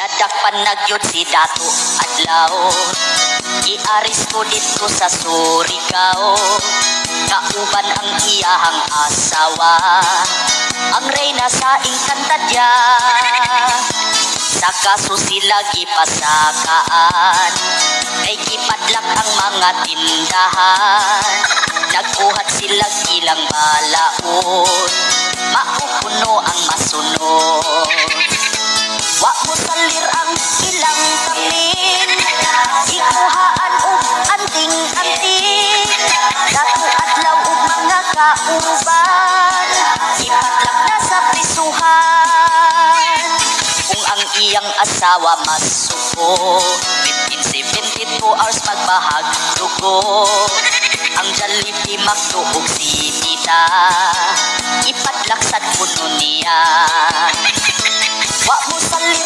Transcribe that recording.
Nadakpan nagyod si Dato adlaw, giaris ko dito sa Surigao. Kauban ang iyahang asawa, ang reyna sa Encantadya. Sa kaso sila gipasakaan, kay gipadlak ang mga tindahan. Nagbuhat sila ilang balaod, maupuno ang masunod. Wa mo salir ang ilang kamin, ikuhaan og anting-anting. Dato adlaw og mga kauban, ipadlak na sa prisuhan. Kung ang iyang asawa masuko, within 72 hours magbahag dugo. Ang Jollibee, Macdo ug Sinita, ipadlak sa puno niya. Wa mo salir